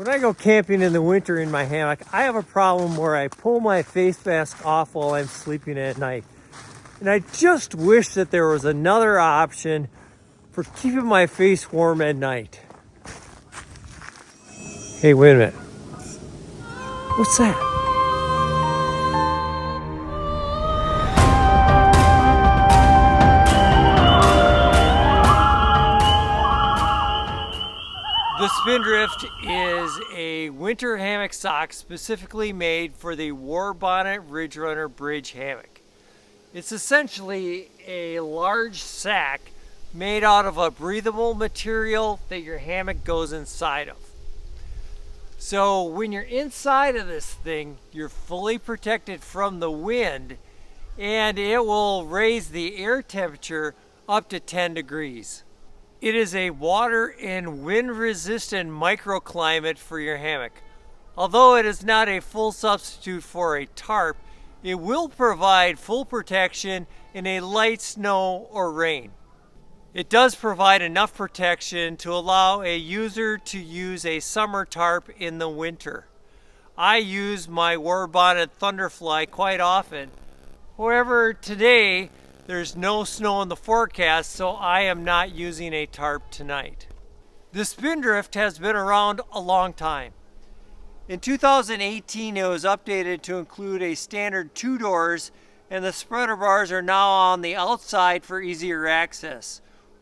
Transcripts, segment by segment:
When I go camping in the winter in my hammock, I have a problem where I pull my face mask off while I'm sleeping at night. And I just wish that there was another option for keeping my face warm at night. Hey, wait a minute. What's that? The Spindrift is a winter hammock sock specifically made for the Warbonnet Ridgerunner Bridge Hammock. It's essentially a large sack made out of a breathable material that your hammock goes inside of. So when you're inside of this thing, you're fully protected from the wind, and it will raise the air temperature up to 10 degrees. It is a water and wind resistant microclimate for your hammock. Although it is not a full substitute for a tarp, it will provide full protection in a light snow or rain. It does provide enough protection to allow a user to use a summer tarp in the winter. I use my Warbonnet Thunderfly quite often. However, today there's no snow in the forecast, so I am not using a tarp tonight. The Spindrift has been around a long time. In 2018, it was updated to include a standard 2 doors, and the spreader bars are now on the outside for easier access.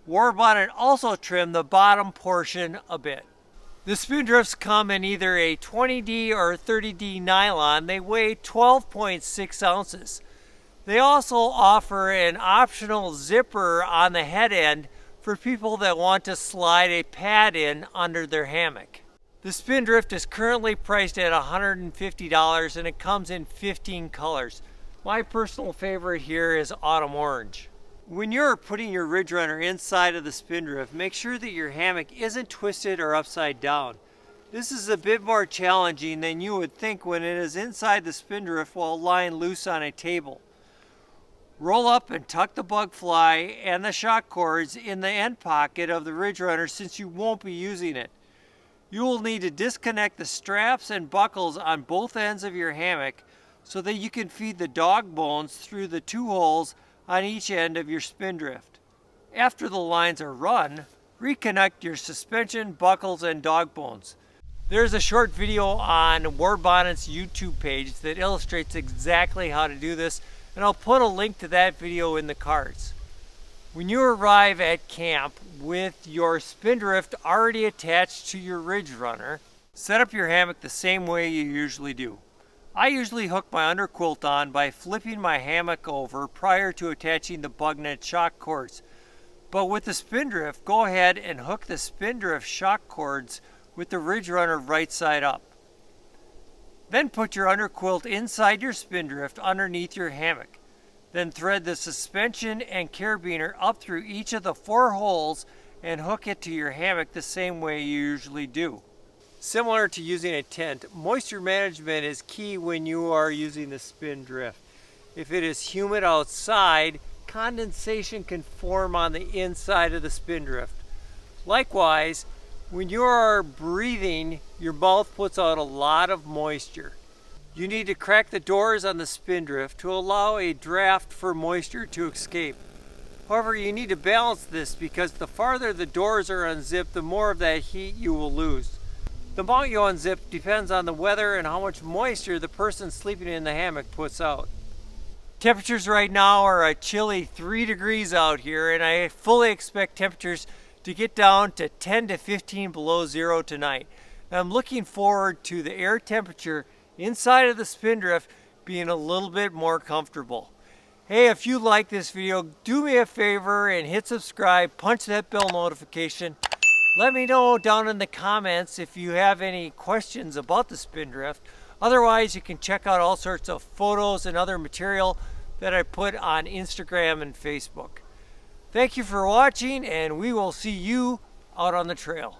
Warbonnet also trimmed the bottom portion a bit. The Spindrifts come in either a 20D or 30D nylon. They weigh 12.6 ounces. They also offer an optional zipper on the head end for people that want to slide a pad in under their hammock. The Spindrift is currently priced at $150 and it comes in 15 colors. My personal favorite here is autumn orange. When you're putting your Ridgerunner inside of the Spindrift, make sure that your hammock isn't twisted or upside down. This is a bit more challenging than you would think when it is inside the Spindrift while lying loose on a table. Roll up and tuck the bug fly and the shock cords in the end pocket of the Ridgerunner since you won't be using it. You will need to disconnect the straps and buckles on both ends of your hammock so that you can feed the dog bones through the 2 holes on each end of your Spindrift. After the lines are run, reconnect your suspension, buckles, and dog bones. There's a short video on Warbonnet's YouTube page that illustrates exactly how to do this, and I'll put a link to that video in the cards. When you arrive at camp with your Spindrift already attached to your Ridgerunner, set up your hammock the same way you usually do. I usually hook my underquilt on by flipping my hammock over prior to attaching the bug net shock cords. But with the Spindrift, go ahead and hook the Spindrift shock cords with the Ridgerunner right side up. Then put your underquilt inside your Spindrift underneath your hammock. Then thread the suspension and carabiner up through each of the 4 holes and hook it to your hammock the same way you usually do. Similar to using a tent, moisture management is key when you are using the Spindrift. If it is humid outside, condensation can form on the inside of the Spindrift. Likewise, when you are breathing, your mouth puts out a lot of moisture. You need to crack the doors on the Spindrift to allow a draft for moisture to escape. However, you need to balance this because the farther the doors are unzipped, the more of that heat you will lose. The amount you unzip depends on the weather and how much moisture the person sleeping in the hammock puts out. Temperatures right now are a chilly 3 degrees out here, and I fully expect temperatures to get down to 10 to 15 below zero tonight. And I'm looking forward to the air temperature inside of the Spindrift being a little bit more comfortable. Hey, if you like this video, do me a favor and hit subscribe, punch that bell notification. Let me know down in the comments if you have any questions about the Spindrift. Otherwise, you can check out all sorts of photos and other material that I put on Instagram and Facebook. Thank you for watching, and we will see you out on the trail.